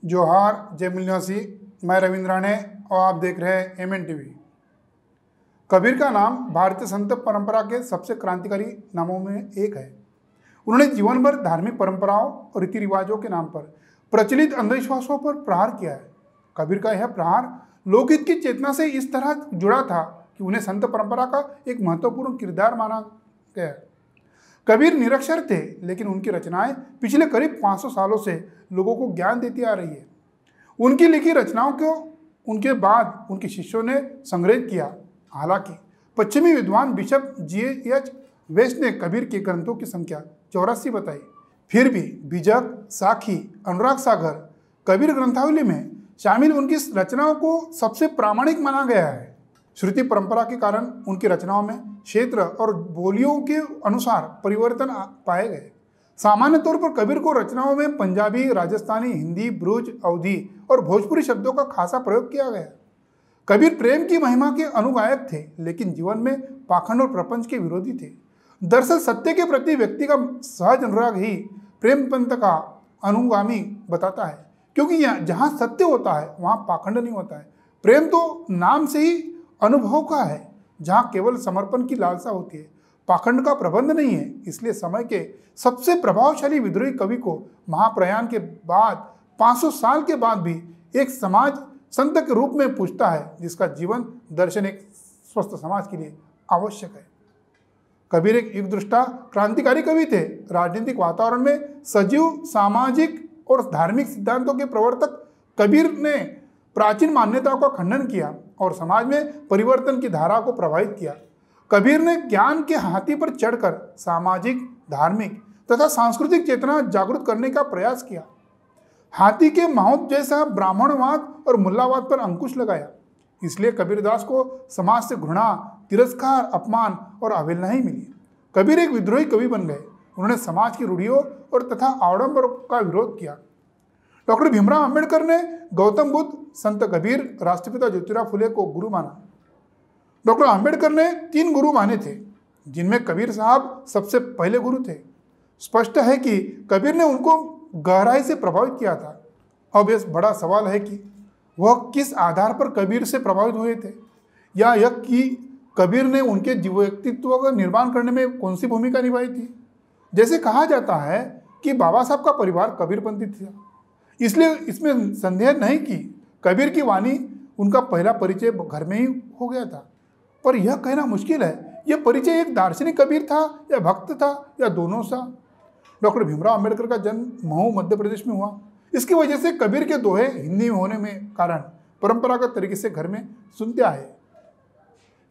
जोहार, जय मिलनासी। मैं रविंद्र ने और आप देख रहे हैं MN TV। कबीर का नाम भारतीय संत परंपरा के सबसे क्रांतिकारी नामों में एक है। उन्होंने जीवन भर धार्मिक परंपराओं और रीति रिवाजों के नाम पर प्रचलित अंधविश्वासों पर प्रहार किया है। कबीर का यह प्रहार लोकहित की चेतना से इस तरह जुड़ा था कि उन्हें संत परंपरा का एक महत्वपूर्ण किरदार माना गया। कबीर निरक्षर थे, लेकिन उनकी रचनाएं पिछले करीब 500 सालों से लोगों को ज्ञान देती आ रही है। उनकी लिखी रचनाओं को उनके बाद उनके शिष्यों ने संग्रहित किया। हालांकि पश्चिमी विद्वान बिशप G.H. वेस्ट ने कबीर के ग्रंथों की संख्या 84 बताई। फिर भी बीजक, साखी, अनुराग सागर कबीर ग्रंथावली में शामिल उनकी रचनाओं को सबसे प्रामाणिक माना गया है। श्रुति परंपरा के कारण उनकी रचनाओं में क्षेत्र और बोलियों के अनुसार परिवर्तन पाए गए। सामान्य तौर पर कबीर को रचनाओं में पंजाबी, राजस्थानी, हिंदी, ब्रुज, अवधी और भोजपुरी शब्दों का खासा प्रयोग किया गया। कबीर प्रेम की महिमा के अनुगायक थे, लेकिन जीवन में पाखंड और प्रपंच के विरोधी थे। दरअसल सत्य के प्रति व्यक्ति का सहज अनुराग ही प्रेम पंथ का अनुगामी बताता है, क्योंकि जहाँ सत्य होता है वहाँ पाखंड नहीं होता है। प्रेम तो नाम से ही अनुभव का है, जहाँ केवल समर्पण की लालसा होती है, पाखंड का प्रबंध नहीं है। इसलिए समय के सबसे प्रभावशाली विद्रोही कवि को महाप्रयाण के बाद 500 साल के बाद भी एक समाज संत के रूप में पूछता है, जिसका जीवन दर्शन एक स्वस्थ समाज के लिए आवश्यक है। कबीर एक युग दृष्टा क्रांतिकारी कवि थे। राजनीतिक वातावरण में सजीव सामाजिक और धार्मिक सिद्धांतों के प्रवर्तक कबीर ने प्राचीन मान्यताओं का खंडन किया और समाज में परिवर्तन की धारा को प्रभावित किया। कबीर ने ज्ञान के हाथी पर चढ़कर सामाजिक, धार्मिक तथा सांस्कृतिक चेतना जागृत करने का प्रयास किया। हाथी के माउत जैसा ब्राह्मणवाद और मुल्लावाद पर अंकुश लगाया। इसलिए कबीरदास को समाज से घृणा, तिरस्कार, अपमान और अवहेलना ही मिली। कबीर एक विद्रोही कवि बन गए। उन्होंने समाज की रूढ़ियों और तथा आडंबर का विरोध किया। डॉक्टर भीमराव अंबेडकर ने गौतम बुद्ध, संत कबीर, राष्ट्रपिता ज्योतिराव फुले को गुरु माना। डॉक्टर अंबेडकर ने 3 गुरु माने थे, जिनमें कबीर साहब सबसे पहले गुरु थे। स्पष्ट है कि कबीर ने उनको गहराई से प्रभावित किया था। अब यह बड़ा सवाल है कि वह किस आधार पर कबीर से प्रभावित हुए थे, या यह कि कबीर ने उनके व्यक्तित्व का निर्माण करने में कौन सी भूमिका निभाई थी। जैसे कहा जाता है कि बाबा साहब का परिवार कबीरपंथी था, इसलिए इसमें संदेह नहीं कि कबीर की वाणी उनका पहला परिचय घर में ही हो गया था। पर यह कहना मुश्किल है, यह परिचय एक दार्शनिक कबीर था या भक्त था या दोनों सा। डॉक्टर भीमराव अंबेडकर का जन्म महू, मध्य प्रदेश में हुआ। इसकी वजह से कबीर के दोहे हिंदी में होने में कारण परंपरागत तरीके से घर में सुनते आए।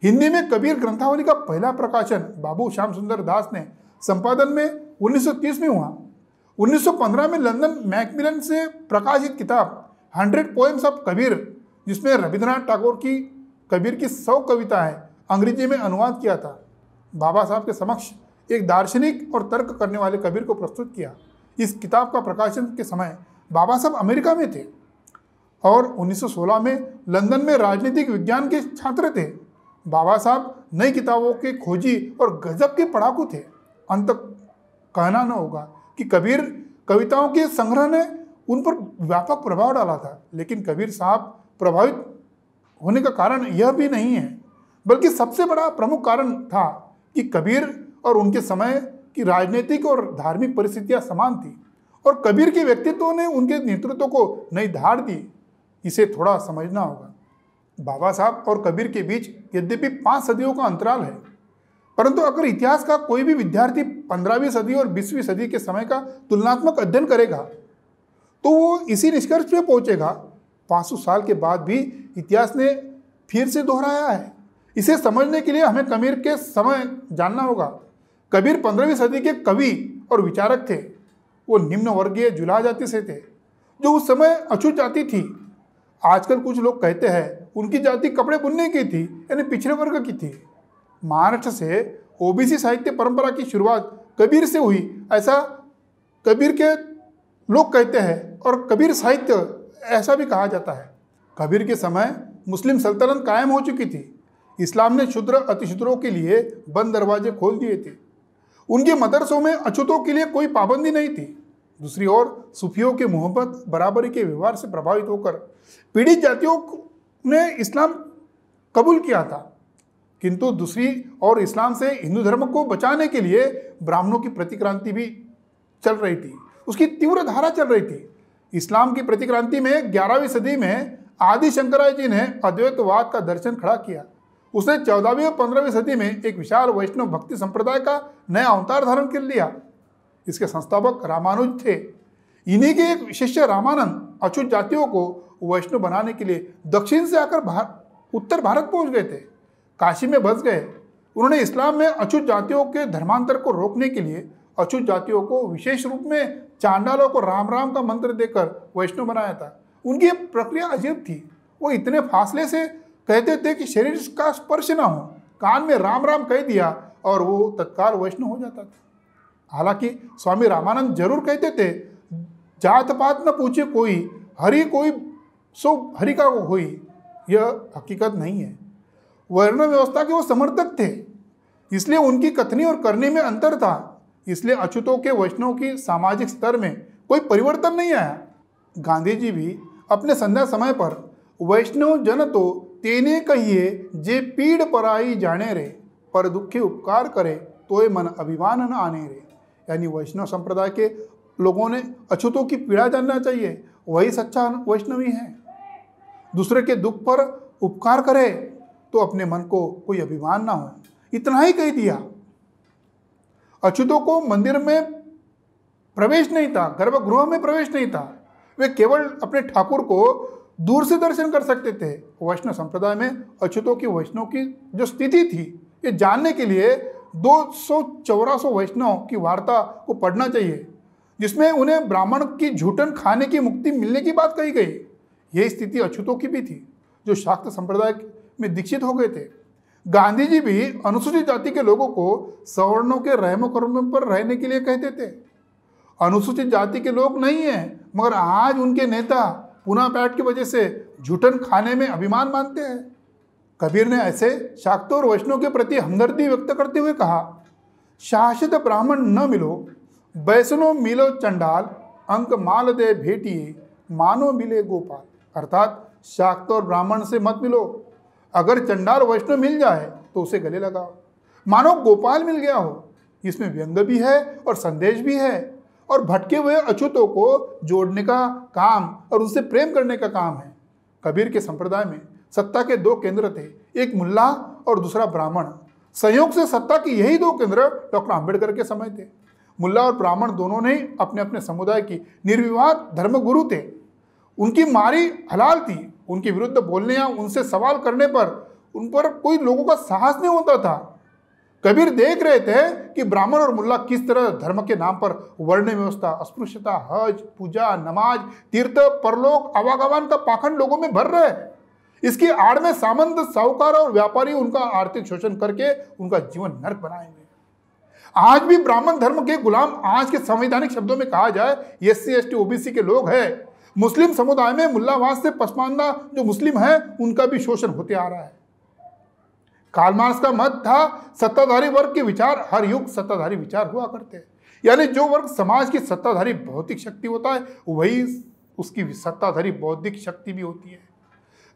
हिंदी में कबीर ग्रंथावली का पहला प्रकाशन बाबू श्याम सुंदर दास ने संपादन में 1930 में हुआ। 1915 में लंदन मैकमिलन से प्रकाशित किताब 100 पोएम्स ऑफ कबीर, जिसमें रविंद्रनाथ टैगोर की कबीर की 100 कविताएं अंग्रेजी में अनुवाद किया था। बाबा साहब के समक्ष एक दार्शनिक और तर्क करने वाले कबीर को प्रस्तुत किया। इस किताब का प्रकाशन के समय बाबा साहब अमेरिका में थे और 1916 में लंदन में राजनीतिक विज्ञान के छात्र थे। बाबा साहब नई किताबों के खोजी और गजब के पढ़ाकू थे। अंत कहना न होगा कि कबीर कविताओं के संग्रह ने उन पर व्यापक प्रभाव डाला था, लेकिन कबीर साहब प्रभावित होने का कारण यह भी नहीं है, बल्कि सबसे बड़ा प्रमुख कारण था कि कबीर और उनके समय की राजनीतिक और धार्मिक परिस्थितियां समान थी और कबीर के व्यक्तित्व ने उनके नेतृत्व को नई धार दी। इसे थोड़ा समझना होगा। बाबा साहब और कबीर के बीच यद्यपि 5 सदियों का अंतराल है, परंतु अगर इतिहास का कोई भी विद्यार्थी 15वीं सदी और 20वीं सदी के समय का तुलनात्मक अध्ययन करेगा तो वो इसी निष्कर्ष पे पहुंचेगा, 500 साल के बाद भी इतिहास ने फिर से दोहराया है। इसे समझने के लिए हमें कबीर के समय जानना होगा। कबीर 15वीं सदी के कवि और विचारक थे। वो निम्न वर्गीय जुलाहा जाति से थे, जो उस समय अछूत जाति थी। आजकल कुछ लोग कहते हैं उनकी जाति कपड़े बुनने की थी, यानी पिछड़े वर्ग की थी। महाराष्ट्र से ओबीसी साहित्य परंपरा की शुरुआत कबीर से हुई, ऐसा कबीर के लोग कहते हैं और कबीर साहित्य ऐसा भी कहा जाता है। कबीर के समय मुस्लिम सल्तनत कायम हो चुकी थी। इस्लाम ने शूद्र अतिशूद्रों के लिए बंद दरवाजे खोल दिए थे। उनके मदरसों में अछूतों के लिए कोई पाबंदी नहीं थी। दूसरी ओर सूफियों की मोहब्बत बराबरी के व्यवहार से प्रभावित होकर पीड़ित जातियों ने इस्लाम कबूल किया था, किंतु दूसरी ओर इस्लाम से हिंदू धर्म को बचाने के लिए ब्राह्मणों की प्रतिक्रांति भी चल रही थी, उसकी तीव्र धारा चल रही थी। इस्लाम की प्रतिक्रांति में 11वीं सदी में आदि शंकराचार्य जी ने अद्वैतवाद का दर्शन खड़ा किया। उसने 14वीं और 15वीं सदी में एक विशाल वैष्णव भक्ति संप्रदाय का नया अवतार धारण कर लिया। इसके संस्थापक रामानुज थे। इन्हीं के एक शिष्य रामानंद अछूत जातियों को वैष्णव बनाने के लिए दक्षिण से आकर उत्तर भारत पहुंच गए थे, काशी में बस गए। उन्होंने इस्लाम में अछूत जातियों के धर्मांतर को रोकने के लिए अछूत जातियों को विशेष रूप में चांडालों को राम राम का मंत्र देकर वैष्णव बनाया था। उनकी प्रक्रिया अजीब थी। वो इतने फासले से कहते थे कि शरीर का स्पर्श ना हो, कान में राम राम कह दिया और वो तत्काल वैष्णव हो जाता था। हालांकि स्वामी रामानंद जरूर कहते थे, जात पात न पूछे कोई, हरि कोई सो हरि का होई। यह हकीकत नहीं है। वर्ण व्यवस्था के वो समर्थक थे, इसलिए उनकी कथनी और करनी में अंतर था। इसलिए अछूतों के वैष्णव की सामाजिक स्तर में कोई परिवर्तन नहीं आया। गांधी जी भी अपने संध्या समय पर वैष्णव जन तो तेने कहिए जे पीड़ पराई जाने रे, पर दुखे उपकार करे तोय मन अभिमान न आने रे। यानी वैष्णव संप्रदाय के लोगों ने अछूतों की पीड़ा जानना चाहिए, वही सच्चा वैष्णवी है। दूसरे के दुख पर उपकार करे तो अपने मन को कोई अभिमान ना हो, इतना ही कह दिया। अछूतों को मंदिर में प्रवेश नहीं था, गर्भगृह में प्रवेश नहीं था। वे केवल अपने ठाकुर को दूर से दर्शन कर सकते थे। वैष्णव संप्रदाय में अछूतों की वैष्णव की जो स्थिति थी, ये जानने के लिए 200-400 वैष्णव की वार्ता को पढ़ना चाहिए, जिसमें उन्हें ब्राह्मण की झूठन खाने की मुक्ति मिलने की बात कही गई। यही स्थिति अछूतों की भी थी, जो शाक्त संप्रदाय में दीक्षित हो गए थे। गांधी जी भी अनुसूचित जाति के लोगों को सवर्णों के रहमो कर्मों पर रहने के लिए कहते थे। अनुसूचित जाति के लोग नहीं हैं, मगर आज उनके नेता पूना पैठ की वजह से झूठन खाने में अभिमान मानते हैं। कबीर ने ऐसे शाक्तों और वैष्णव के प्रति हमदर्दी व्यक्त करते हुए कहा, शासित ब्राह्मण न मिलो, बैसनो मिलो चंडाल, अंक माल दे भेटिए, मानो मिले गोपाल। अर्थात शाक्त और ब्राह्मण से मत मिलो, अगर चंडाल वैष्णव मिल जाए तो उसे गले लगाओ, मानो गोपाल मिल गया हो। इसमें व्यंग भी है और संदेश भी है, और भटके हुए अछूतों को जोड़ने का काम और उनसे प्रेम करने का काम है। कबीर के संप्रदाय में सत्ता के 2 केंद्र थे, एक मुल्ला और दूसरा ब्राह्मण। संयोग से सत्ता के यही 2 केंद्र डॉक्टर आंबेडकर के समय थे। मुल्ला और ब्राह्मण दोनों ने अपने अपने समुदाय की निर्विवाद धर्मगुरु थे। उनकी मारी हलाल थी। उनके विरुद्ध बोलने या उनसे सवाल करने पर उन पर कोई लोगों का साहस नहीं होता था। कबीर देख रहे थे कि ब्राह्मण और मुल्ला किस तरह धर्म के नाम पर वर्ण व्यवस्था, अस्पृश्यता, हज, पूजा, नमाज, तीर्थ, परलोक, आवागमन का पाखंड लोगों में भर रहे हैं। इसकी आड़ में सामंत, साहूकार और व्यापारी उनका आर्थिक शोषण करके उनका जीवन नरक बनाएंगे। आज भी ब्राह्मण धर्म के गुलाम, आज के संवैधानिक शब्दों में कहा जाए, SC, ST, OBC के लोग हैं। मुस्लिम समुदाय में मुल्लावास से पसमानदा जो मुस्लिम है, उनका भी शोषण होते आ रहा है। कार्ल मार्क्स का मत था, सत्ताधारी वर्ग के विचार हर युग सत्ताधारी विचार हुआ करते हैं। यानी जो वर्ग समाज की सत्ताधारी भौतिक शक्ति होता है, वही उसकी सत्ताधारी बौद्धिक शक्ति भी होती है।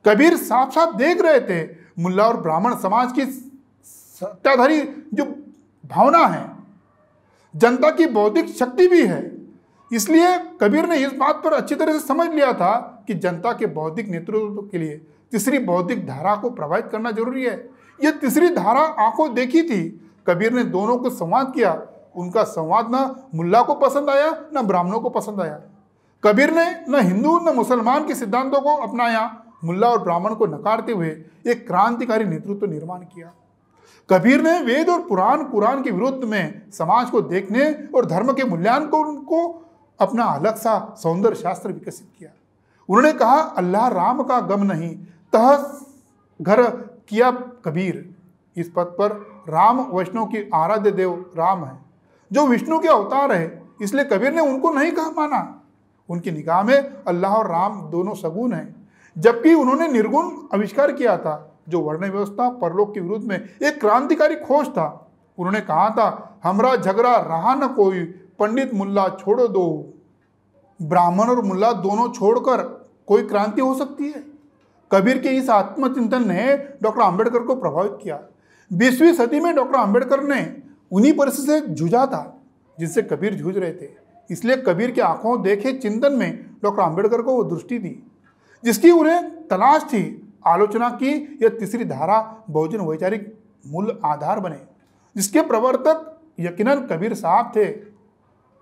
कबीर साफ साफ देख रहे थे, मुल्ला और ब्राह्मण समाज की सत्ताधारी जो भावना है, जनता की बौद्धिक शक्ति भी है। इसलिए कबीर ने इस बात पर अच्छी तरह से समझ लिया था कि जनता के बौद्धिक नेतृत्व के लिए तीसरी बौद्धिक धारा को प्रभावित करना जरूरी है। यह तीसरी धारा आंखों देखी थी। कबीर ने दोनों को संवाद किया। उनका संवाद न मुल्ला को पसंद आया, न ब्राह्मणों को पसंद आया। कबीर ने न हिंदू न मुसलमान के सिद्धांतों को अपनाया। मुल्ला और ब्राह्मण को नकारते हुए एक क्रांतिकारी नेतृत्व निर्माण किया। कबीर ने वेद और पुराण कुरान के विरुद्ध में समाज को देखने और धर्म के मूल्यांकन को अपना अलग सा सौंदर्य शास्त्र विकसित किया। उन्होंने कहा, अल्लाह राम का गम नहीं, तह घर किया कबीर। इस पद पर राम वैष्णव की आराध्य देव राम है, जो विष्णु के अवतार है। इसलिए कबीर ने उनको नहीं कहा माना। उनकी निगाह में अल्लाह और राम दोनों सगुण हैं, जबकि उन्होंने निर्गुण आविष्कार किया था, जो वर्ण व्यवस्था परलोक के विरुद्ध में एक क्रांतिकारी खोज था। उन्होंने कहा था, हमरा झगड़ा रहा न कोई, पंडित मुल्ला छोड़ो दो। ब्राह्मण और मुल्ला दोनों छोड़कर कोई क्रांति हो सकती है। कबीर के इस आत्मचिंतन ने डॉक्टर आंबेडकर को प्रभावित किया। 20वीं सदी में डॉक्टर आंबेडकर ने उन्हीं परिस्थिति से जूझा था जिससे कबीर जूझ रहे थे। इसलिए कबीर की आंखों देखे चिंतन में डॉक्टर आंबेडकर को वो दृष्टि दी जिसकी उन्हें तलाश थी। आलोचना की यह तीसरी धारा बहुजन वैचारिक मूल आधार बने, जिसके प्रवर्तक यकीनन कबीर साहब थे,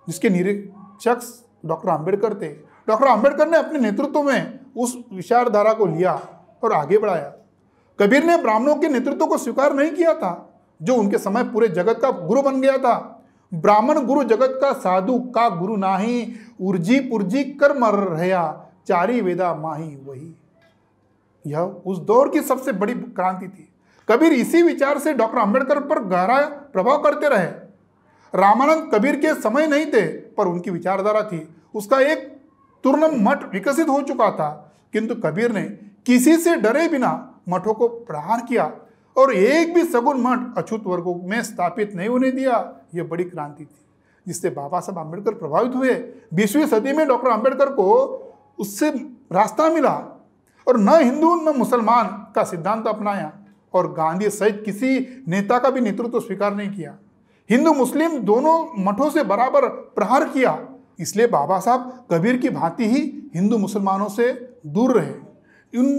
जिसके निरीक्षक डॉक्टर आंबेडकर थे। डॉक्टर आंबेडकर ने अपने नेतृत्व में उस विचारधारा को लिया और आगे बढ़ाया। कबीर ने ब्राह्मणों के नेतृत्व को स्वीकार नहीं किया था जो उनके समय पूरे जगत का गुरु बन गया था। ब्राह्मण गुरु जगत का साधु का गुरु नाही, उर्जी पुर्जी कर मर रहा, चारी वेदा माही वही। यह उस दौर की सबसे बड़ी क्रांति थी। कबीर इसी विचार से डॉक्टर आंबेडकर पर गहरा प्रभाव करते रहे। रामानंद कबीर के समय नहीं थे पर उनकी विचारधारा थी। उसका एक तुर्नम मठ विकसित हो चुका था, किंतु कबीर ने किसी से डरे बिना मठों को प्रहार किया और एक भी सगुन मठ अछूत वर्गों में स्थापित नहीं होने दिया। यह बड़ी क्रांति थी जिससे बाबा साहब आंबेडकर प्रभावित हुए। 20वीं सदी में डॉक्टर आंबेडकर को उससे रास्ता मिला और न हिंदू न मुसलमान का सिद्धांत अपनाया और गांधी सहित किसी नेता का भी नेतृत्व स्वीकार नहीं किया। हिंदू मुस्लिम दोनों मठों से बराबर प्रहार किया। इसलिए बाबा साहब कबीर की भांति ही हिंदू मुसलमानों से दूर रहे,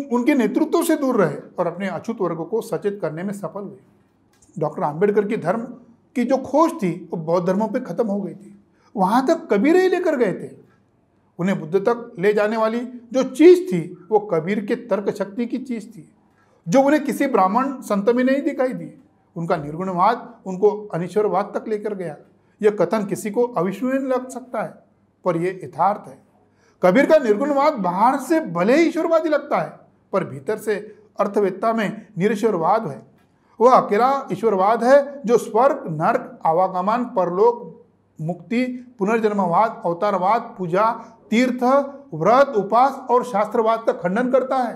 उनके नेतृत्व से दूर रहे और अपने अछूत वर्गों को सचेत करने में सफल हुए। डॉक्टर आंबेडकर की धर्म की जो खोज थी वो बौद्ध धर्मों पे खत्म हो गई थी। वहां तक कबीर ही लेकर गए थे। उन्हें बुद्ध तक ले जाने वाली जो चीज थी वो कबीर के तर्क शक्ति की चीज थी जो उन्हें किसी ब्राह्मण संत में नहीं दिखाई दी। उनका निर्गुणवाद उनको अनिश्वरवाद तक लेकर गया। यह कथन किसी को अविश्वसनीय लग सकता है पर यह यथार्थ है। कबीर का निर्गुणवाद बाहर से भले ही ईश्वरवादी लगता है पर भीतर से अर्थवेत्ता में निरीश्वरवाद है। वह अकेला ईश्वरवाद है जो स्वर्ग नर्क आवागमन परलोक मुक्ति पुनर्जन्मवाद अवतारवाद पूजा तीर्थ व्रत उपास और शास्त्रवाद का खंडन करता है।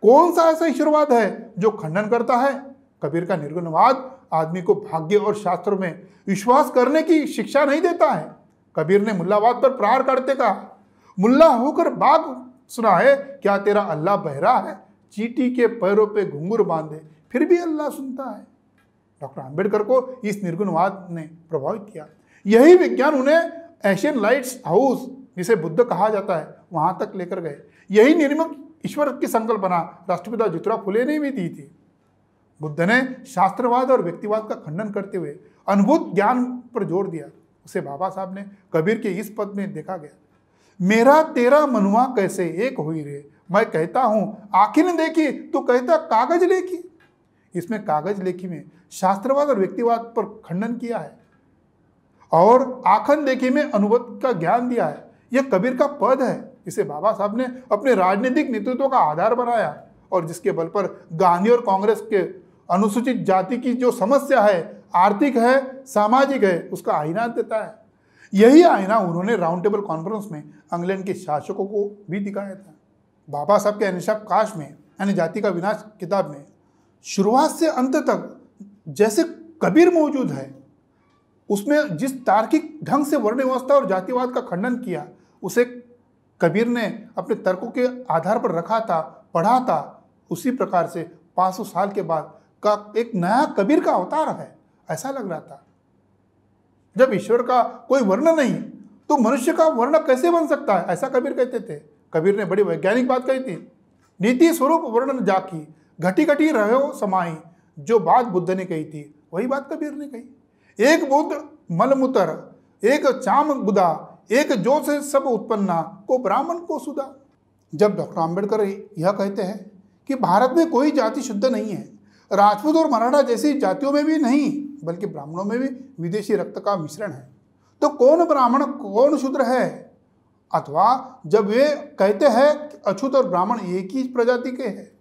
कौन सा ऐसा ईश्वरवाद है जो खंडन करता है? कबीर का निर्गुणवाद आदमी को भाग्य और शास्त्रों में विश्वास करने की शिक्षा नहीं देता है। कबीर ने मुल्लावाद पर प्रहार करते कहा, मुल्ला होकर बाग सुना है क्या तेरा अल्लाह बहरा है, चींटी के पैरों पे घुंघरू बांधे फिर भी अल्लाह सुनता है। डॉक्टर आंबेडकर को इस निर्गुणवाद ने प्रभावित किया। यही विज्ञान उन्हें एशियन लाइट्स हाउस जिसे बुद्ध कहा जाता है वहां तक लेकर गए। यही निर्मक ईश्वर की संकल्पना राष्ट्रपिता ज्योतिराव फुले ने भी दी थी। बुद्ध ने शास्त्रवाद और व्यक्तिवाद का खंडन करते हुए अनुभूत ज्ञान पर जोर दिया। उसे बाबा साहब ने कबीर के इस पद में देखा गया, मेरा तेरा मनुआ कैसे एक हुई रे, मैं कहता हूं आंखें न देखी तो कहता कागज लेखी। इसमें कागज लेखी में शास्त्रवाद और व्यक्तिवाद पर खंडन किया है और आखन देखी में अनुभूत का ज्ञान दिया है। यह कबीर का पद है। इसे बाबा साहब ने अपने राजनीतिक नेतृत्व का आधार बनाया और जिसके बल पर गांधी और कांग्रेस के अनुसूचित जाति की जो समस्या है, आर्थिक है, सामाजिक है, उसका आईना देता है। यही आईना उन्होंने राउंड टेबल कॉन्फ्रेंस में इंग्लैंड के शासकों को भी दिखाया था। बाबा साहब के अनिशाप काश में यानी जाति का विनाश किताब में शुरुआत से अंत तक जैसे कबीर मौजूद है, उसमें जिस तार्किक ढंग से वर्ण व्यवस्था और जातिवाद का खंडन किया उसे कबीर ने अपने तर्कों के आधार पर रखा था, पढ़ा था। उसी प्रकार से 500 साल के बाद का एक नया कबीर का अवतार है ऐसा लग रहा था। जब ईश्वर का कोई वर्ण नहीं तो मनुष्य का वर्ण कैसे बन सकता है, ऐसा कबीर कहते थे। कबीर ने बड़ी वैज्ञानिक बात कही थी, नीति स्वरूप वर्ण जाकी घटी घटी रहो समाई। जो बात बुद्ध ने कही थी वही बात कबीर ने कही। एक बुद्ध मलमूत्र एक चाम गुदा एक जो से सब उत्पन्ना को ब्राह्मण को सुधा। जब डॉक्टर आंबेडकर यह कहते हैं कि भारत में कोई जाति शुद्ध नहीं है, राजपूत और मराठा जैसी जातियों में भी नहीं बल्कि ब्राह्मणों में भी विदेशी रक्त का मिश्रण है, तो कौन ब्राह्मण कौन शूद्र है? अथवा जब वे कहते हैं कि अछूत और ब्राह्मण एक ही प्रजाति के हैं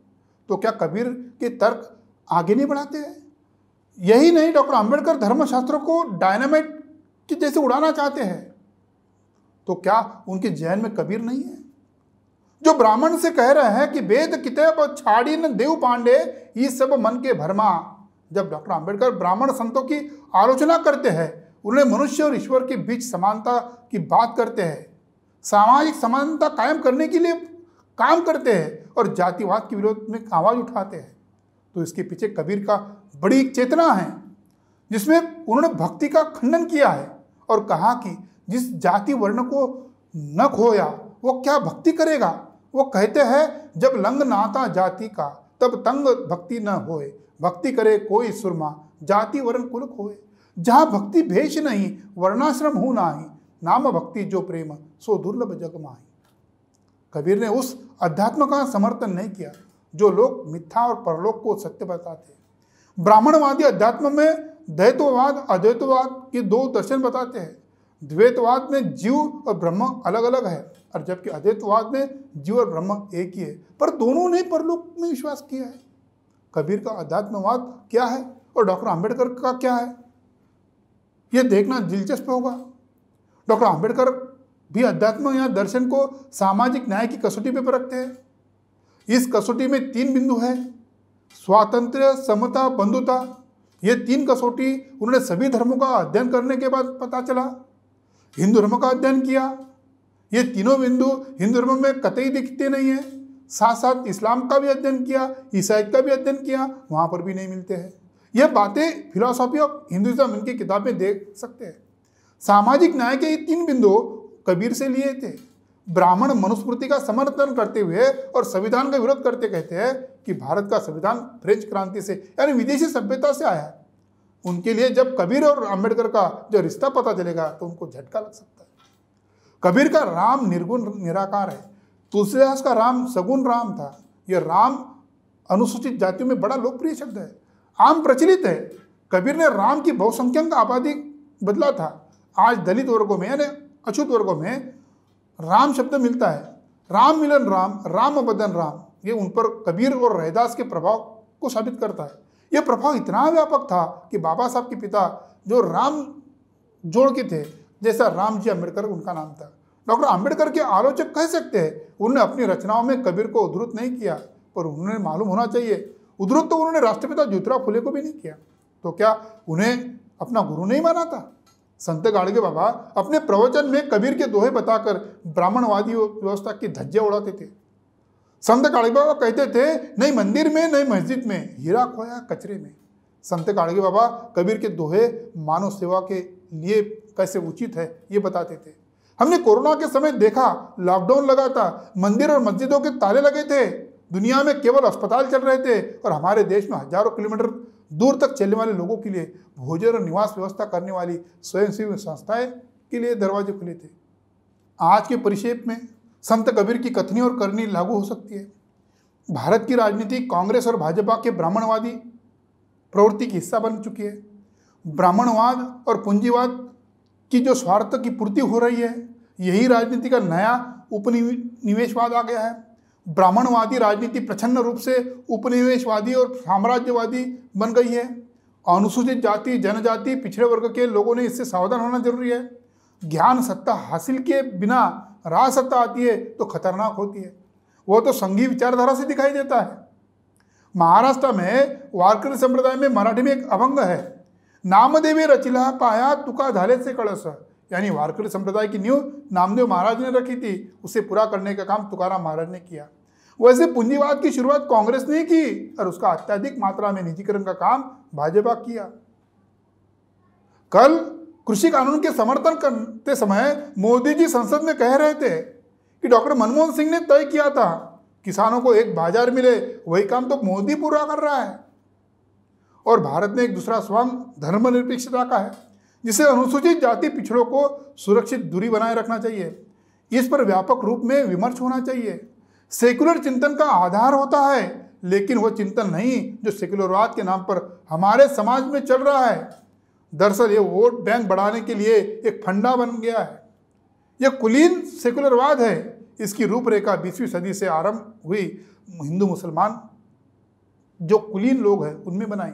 तो क्या कबीर के तर्क आगे नहीं बढ़ाते हैं? यही नहीं, डॉक्टर आंबेडकर धर्मशास्त्रों को डायनामाइट की जैसे उड़ाना चाहते हैं, तो क्या उनके जहन में कबीर नहीं है? जो ब्राह्मण से कह रहे हैं कि वेद किताब छाड़ी न देव पांडे ये सब मन के भरमा। जब डॉक्टर आंबेडकर ब्राह्मण संतों की आलोचना करते हैं, उन्हें मनुष्य और ईश्वर के बीच समानता की बात करते हैं, सामाजिक समानता कायम करने के लिए काम करते हैं और जातिवाद के विरोध में आवाज़ उठाते हैं। तो इसके पीछे कबीर का बड़ी एक चेतना है, जिसमें उन्होंने भक्ति का खंडन किया है और कहा कि जिस जाति वर्ण को न खोया वो क्या भक्ति करेगा। वो कहते हैं, जब लंग नाता जाति का तब तंग भक्ति न होए, भक्ति करे कोई सुरमा जाति वर्ण कुल खोए। जहाँ भक्ति भेष नहीं वर्णाश्रम हूँ नाही, नाम भक्ति जो प्रेम सो दुर्लभ जग माही। कबीर ने उस अध्यात्म का समर्थन नहीं किया जो लोग मिथ्या और परलोक को सत्य बताते हैं। ब्राह्मणवादी अध्यात्म में द्वैतवाद अद्वैतवाद के दो दर्शन बताते हैं। द्वैतवाद में जीव और ब्रह्म अलग अलग है, और जबकि अद्वैतवाद में जीव और ब्रह्म एक ही है, पर दोनों ने परलोक में विश्वास किया है। कबीर का अध्यात्मवाद क्या है और डॉक्टर आम्बेडकर का क्या है, यह देखना दिलचस्प होगा। डॉक्टर आम्बेडकर भी अध्यात्म या दर्शन को सामाजिक न्याय की कसौटी पर परखते हैं। इस कसौटी में 3 बिंदु है: स्वातंत्र्य, समता, बंधुता। ये 3 कसौटी उन्होंने सभी धर्मों का अध्ययन करने के बाद पता चला। हिंदू धर्म का अध्ययन किया, ये तीनों बिंदु हिंदू धर्म में कतई दिखते नहीं है। साथ साथ इस्लाम का भी अध्ययन किया, ईसाई का भी अध्ययन किया, वहाँ पर भी नहीं मिलते हैं। ये बातें फिलॉसफी ऑफ हिंदुइज्म इनकी किताब में देख सकते हैं। सामाजिक न्याय के ये 3 बिंदु कबीर से लिए थे। ब्राह्मण मनुस्मृति का समर्थन करते हुए और संविधान का विरोध करते कहते हैं कि भारत का संविधान फ्रेंच क्रांति से यानी विदेशी सभ्यता से आया है। उनके लिए जब कबीर और अंबेडकर का जो रिश्ता पता चलेगा तो उनको झटका लग सकता है। कबीर का राम निर्गुण निराकार है, तुलसीदास का राम सगुण राम था। यह राम अनुसूचित जातियों में बड़ा लोकप्रिय शब्द है, आम प्रचलित है। कबीर ने राम की बहुसंख्यक आबादी बदला था। आज दलित वर्गों में यानी अछूत वर्गों में राम शब्द मिलता है। राम मिलन राम, राम बदन राम, ये उन पर कबीर और रैदास के प्रभाव को साबित करता है। यह प्रभाव इतना व्यापक था कि बाबा साहब के पिता जो राम जोड़ के थे, जैसा राम जी अम्बेडकर उनका नाम था। डॉक्टर अम्बेडकर के आलोचक कह सकते हैं उन्होंने अपनी रचनाओं में कबीर को उद्धृत नहीं किया, पर उन्हें मालूम होना चाहिए उद्धृत तो उन्होंने राष्ट्रपिता ज्योतिराव फुले को भी नहीं किया। तो क्या उन्हें अपना गुरु नहीं माना था? संत गाडगे बाबा अपने प्रवचन में कबीर के दोहे बताकर ब्राह्मणवादी व्यवस्था की धज्जियां उड़ाते थे। संत गाडगे बाबा कहते थे, नहीं मंदिर में नहीं मस्जिद में, हीरा खोया कचरे में। संत गाडगे बाबा कबीर के दोहे मानव सेवा के लिए कैसे उचित है ये बताते थे। हमने कोरोना के समय देखा, लॉकडाउन लगा था, मंदिर और मस्जिदों के ताले लगे थे, दुनिया में केवल अस्पताल चल रहे थे और हमारे देश में हजारों किलोमीटर दूर तक चलने वाले लोगों के लिए भोजन और निवास व्यवस्था करने वाली स्वयंसेवी संस्थाएं के लिए दरवाजे खुले थे। आज के परिक्षेप में संत कबीर की कथनी और करनी लागू हो सकती है। भारत की राजनीति कांग्रेस और भाजपा के ब्राह्मणवादी प्रवृत्ति की हिस्सा बन चुकी है। ब्राह्मणवाद और पूंजीवाद की जो स्वार्थ की पूर्ति हो रही है, यही राजनीति का नया उपनिवेशवाद आ गया है। ब्राह्मणवादी राजनीति प्रच्छन्न रूप से उपनिवेशवादी और साम्राज्यवादी बन गई है। अनुसूचित जाति, जनजाति, पिछड़े वर्ग के लोगों ने इससे सावधान होना जरूरी है। ज्ञान सत्ता हासिल किए बिना राज सत्ता आती है तो खतरनाक होती है। वो तो संघीय विचारधारा से दिखाई देता है। महाराष्ट्र में वारकरी संप्रदाय में मराठी में एक अभंग है, नामदेवी रचिला पाया तुका झाले से कळस, यानी वारकरी संप्रदाय की नींव नामदेव महाराज ने रखी थी, उसे पूरा करने का काम तुकाराम महाराज ने किया। वैसे पूंजीवाद की शुरुआत कांग्रेस ने की और उसका अत्यधिक मात्रा में निजीकरण का काम भाजपा किया। कल कृषि कानून के समर्थन करते समय मोदी जी संसद में कह रहे थे कि डॉक्टर मनमोहन सिंह ने तय किया था किसानों को एक बाजार मिले, वही काम तो मोदी पूरा कर रहा है। और भारत में एक दूसरा स्वांग धर्मनिरपेक्षता का है, जिसे अनुसूचित जाति पिछड़ों को सुरक्षित दूरी बनाए रखना चाहिए। इस पर व्यापक रूप में विमर्श होना चाहिए। सेकुलर चिंतन का आधार होता है, लेकिन वह चिंतन नहीं जो सेकुलरवाद के नाम पर हमारे समाज में चल रहा है। दरअसल ये वोट बैंक बढ़ाने के लिए एक फंडा बन गया है। यह कुलीन सेकुलरवाद है। इसकी रूपरेखा 20वीं सदी से आरंभ हुई हिंदू मुसलमान जो कुलीन लोग हैं उनमें बनाई।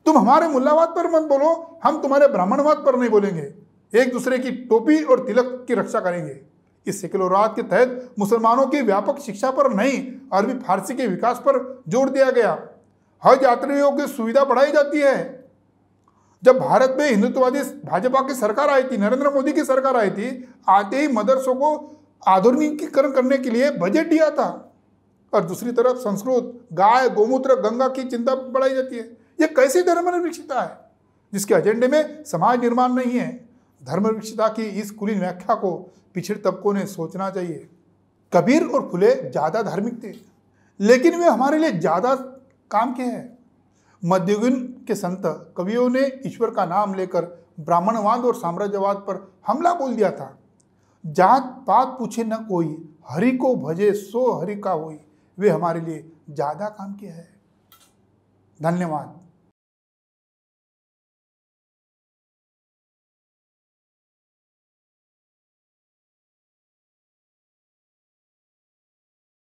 तुम हमारे मुल्लावाद पर मत बोलो, हम तुम्हारे ब्राह्मणवाद पर नहीं बोलेंगे। एक दूसरे की टोपी और तिलक की रक्षा करेंगे। इस सेकुलरवाद के तहत मुसलमानों की व्यापक शिक्षा पर नहीं, अरबी फारसी के विकास पर जोर दिया गया। हज यात्रियों की सुविधा बढ़ाई जाती है। जब भारत में हिंदुत्ववादी भाजपा की सरकार आई थी, नरेंद्र मोदी की सरकार आई थी, आते ही मदरसों को आधुनिकीकरण करने के लिए बजट दिया था, और दूसरी तरफ संस्कृत, गाय, गोमूत्र, गंगा की चिंता बढ़ाई जाती है। यह कैसी धर्मनिरपेक्षता है जिसके एजेंडे में समाज निर्माण नहीं है? धर्मनिरपेक्षता की इस कुलीन व्याख्या को पिछड़े तबकों ने सोचना चाहिए। कबीर और फुले ज़्यादा धार्मिक थे, लेकिन वे हमारे लिए ज़्यादा काम के हैं। मध्ययुगीन के संत कवियों ने ईश्वर का नाम लेकर ब्राह्मणवाद और साम्राज्यवाद पर हमला बोल दिया था। जात पात पूछे न कोई, हरि को भजे सो हरि का होई, वे हमारे लिए ज़्यादा काम के हैं। धन्यवाद।